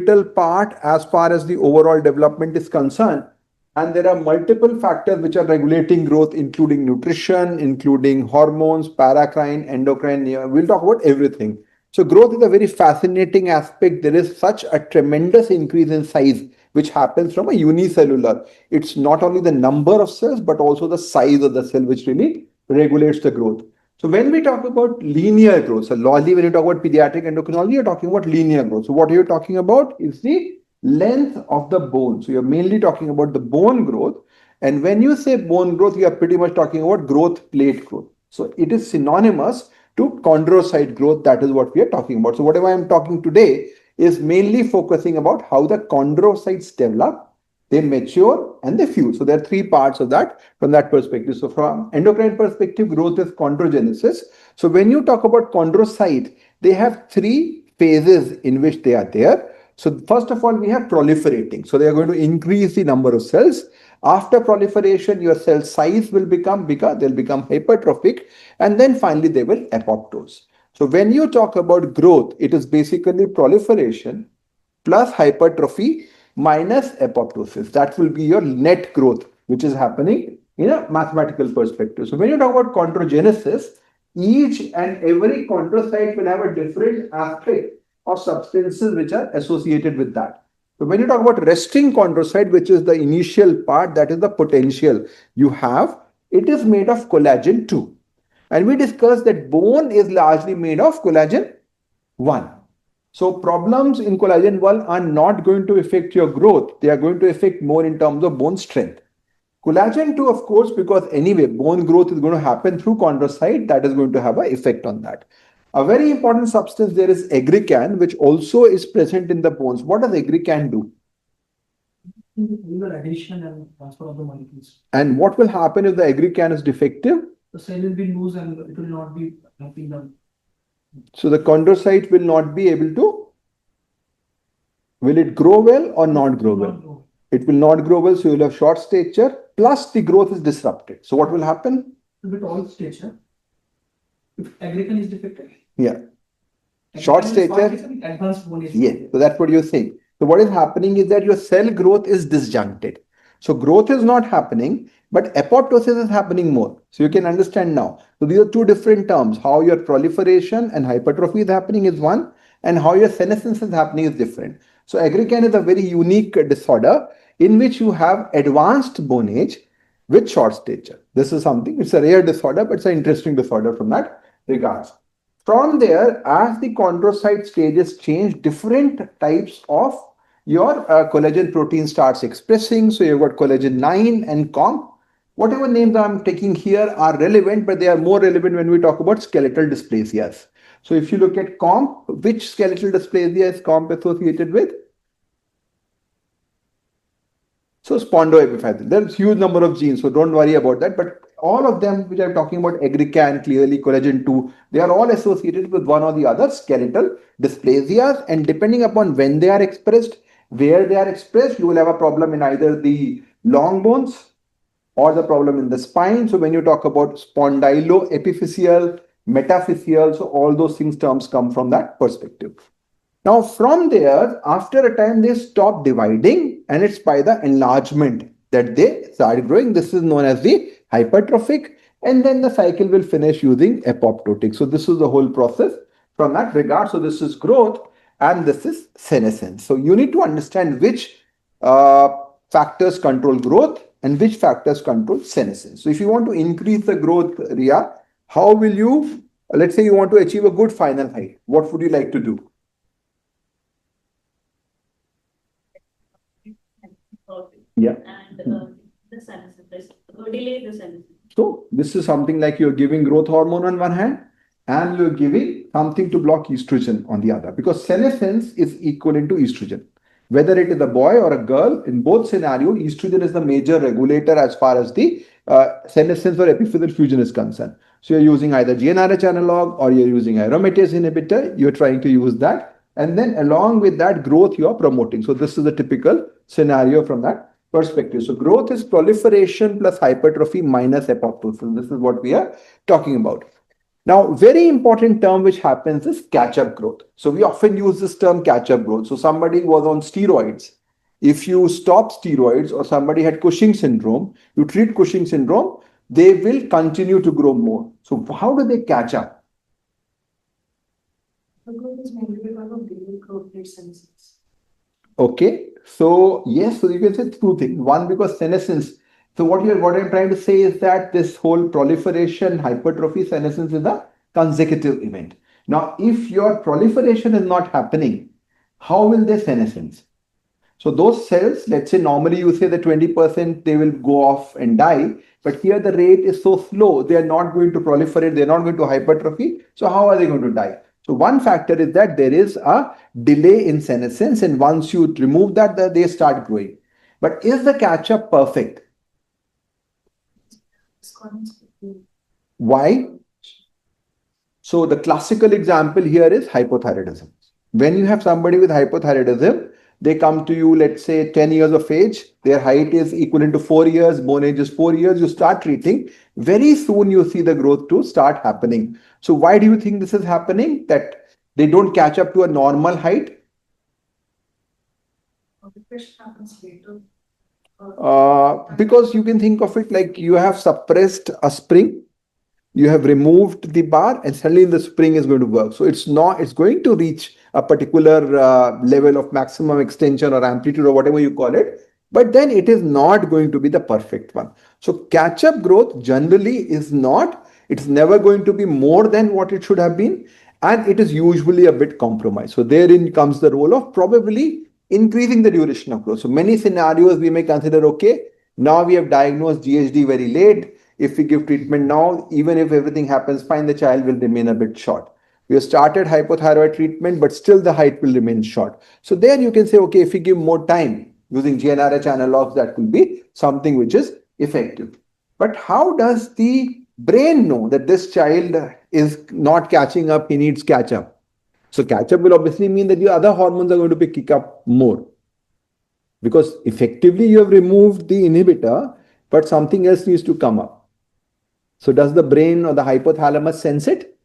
pivotal part as far as the overall development is concerned. And there are multiple factors which are regulating growth, including nutrition, including hormones, paracrine, endocrine. We'll talk about everything. So growth is a very fascinating aspect. There is such a tremendous increase in size which happens from a unicellular. It's not only the number of cells, but also the size of the cell which really regulates the growth. So when we talk about linear growth, so largely when you talk about pediatric endocrinology, you're talking about linear growth. So what you're talking about is the length of the bone. So you're mainly talking about the bone growth. And when you say bone growth, you are pretty much talking about growth plate growth. So it is synonymous to chondrocyte growth. That is what we are talking about. So whatever I'm talking today is mainly focusing about how the chondrocytes develop, they mature, and they fuse. So there are three parts of that from that perspective. So from endocrine perspective, growth is chondrogenesis. So when you talk about chondrocyte, they have three phases in which they are there. So first of all, we have proliferating. So they are going to increase the number of cells. After proliferation, your cell size will become bigger, they'll become hypertrophic, and then finally they will apoptose. So when you talk about growth, it is basically proliferation plus hypertrophy minus apoptosis. That will be your net growth, which is happening in a mathematical perspective. So when you talk about chondrogenesis, each and every chondrocyte will have a different aspect of substances which are associated with that. So when you talk about resting chondrocyte, which is the initial part, that is the potential you have, it is made of collagen 2. And we discussed that bone is largely made of collagen 1. So problems in collagen 1 are not going to affect your growth. They are going to affect more in terms of bone strength. Collagen 2, of course, because anyway, bone growth is going to happen through chondrocyte, that is going to have an effect on that. A very important substance there is aggrecan, which also is present in the bones. What does aggrecan do? Addition and transfer of the molecules. And what will happen if the aggrecan is defective? The cell will be loose and it will not be helping them. So the chondrocyte will not be able to, will it grow well or not grow well? It will not grow well, so you will have short stature, plus the growth is disrupted. So what will happen? With all stature, if aggrecan is defective. Yeah. Short stature. Advanced bone is. Yeah. So that's what you're saying. So what is happening is that your cell growth is disjuncted. So growth is not happening, but apoptosis is happening more. So you can understand now. So these are two different terms. How your proliferation and hypertrophy is happening is one, and how your senescence is happening is different. So aggrecan is a very unique disorder in which you have advanced bone age with short stature. This is something, it's a rare disorder, but it's an interesting disorder from that regards. From there, as the chondrocyte stages change, different types of your collagen protein starts expressing. So you've got collagen 9 and COMP. Whatever names I'm taking here are relevant, but they are more relevant when we talk about skeletal dysplasias. So if you look at COMP, which skeletal dysplasia is COMP associated with? So spondoepiphyseal. There's huge number of genes, so don't worry about that. But all of them which I'm talking about, aggrecan, clearly collagen 2, they are all associated with one or the other skeletal dysplasias. And depending upon when they are expressed, where they are expressed, you will have a problem in either the long bones or the problem in the spine. So when you talk about spondyloepiphyseal, metaphyseal, so all those things terms come from that perspective. Now from there, after a time, they stop dividing, and it's by the enlargement that they start growing. This is known as the hypertrophic, and then the cycle will finish using apoptotic. So this is the whole process from that regard. So this is growth and this is senescence. So you need to understand which factors control growth and which factors control senescence. So if you want to increase the growth, Ria, how will you, let's say you want to achieve a good final height, what would you like to do? Yeah. And the senescence, delay the senescence. So this is something like you're giving growth hormone on one hand and you're giving something to block estrogen on the other, because senescence is equivalent to estrogen. Whether it is a boy or a girl, in both scenarios, estrogen is the major regulator as far as the senescence or epiphyseal fusion is concerned. So you're using either GnRH analog or you're using aromatase inhibitor, you're trying to use that. And then along with that growth you are promoting. So this is the typical scenario from that perspective. So growth is proliferation plus hypertrophy minus apoptosis. This is what we are talking about. Now, very important term which happens is catch-up growth. So we often use this term catch-up growth. So somebody was on steroids. If you stop steroids or somebody had Cushing syndrome, you treat Cushing syndrome, they will continue to grow more. So how do they catch up? The growth is mainly because of daily growth rate senescence. Okay, so yes, so you can say two things. One, because senescence. So what I'm trying to say is that this whole proliferation, hypertrophy, senescence is a consecutive event. Now, if your proliferation is not happening, how will they senescence? So those cells, let's say normally you say that 20% they will go off and die, but here the rate is so slow, they are not going to proliferate, they're not going to hypertrophy. So how are they going to die? So one factor is that there is a delay in senescence, and once you remove that, they start growing. But is the catch-up perfect? Why? So the classical example here is hypothyroidism. When you have somebody with hypothyroidism, they come to you, let's say 10 years of age, their height is equivalent to 4 years, bone age is 4 years, you start treating, very soon you see the growth to start happening. So why do you think this is happening? That they don't catch up to a normal height? Depression happens later. Because you can think of it like you have suppressed a spring, you have removed the bar, and suddenly the spring is going to work. So it's going to reach a particular level of maximum extension or amplitude or whatever you call it, but then it is not going to be the perfect one. So catch-up growth generally it's never going to be more than what it should have been, and it is usually a bit compromised. So therein comes the role of probably increasing the duration of growth. So many scenarios we may consider, okay, now we have diagnosed GHD very late. If we give treatment now, even if everything happens fine, the child will remain a bit short. We have started hypothyroid treatment, but still the height will remain short. So there you can say, okay, if we give more time using GnRH analogs, that will be something which is effective. But how does the brain know that this child is not catching up, he needs catch up? So catch up will obviously mean that your other hormones are going to kick up more. Because effectively you have removed the inhibitor, but something else needs to come up. So does the brain or the hypothalamus sense it?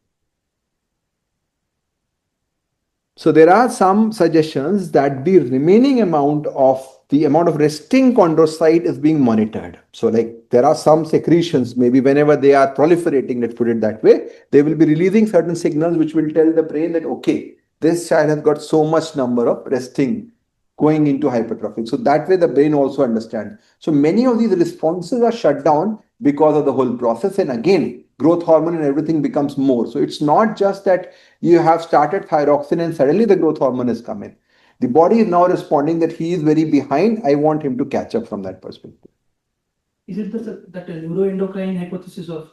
So there are some suggestions that the remaining amount of resting chondrocyte is being monitored. So like there are some secretions, maybe whenever they are proliferating, let's put it that way, they will be releasing certain signals which will tell the brain that, okay, this child has got so much number of resting going into hypertrophy. So that way the brain also understands. So many of these responses are shut down because of the whole process. And again, growth hormone and everything becomes more. So it's not just that you have started thyroxine and suddenly the growth hormone has come in. The body is now responding that he is very behind. I want him to catch up from that perspective. Is it that neuroendocrine hypothesis of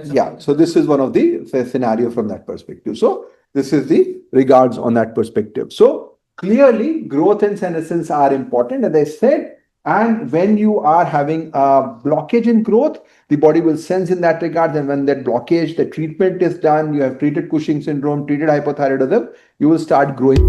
Yeah, so this is one of the scenario from that perspective. So this is the regards on that perspective. So clearly growth and senescence are important, as I said. And when you are having a blockage in growth, the body will sense in that regard. And when that blockage, the treatment is done, you have treated Cushing syndrome, treated hypothyroidism, you will start growing.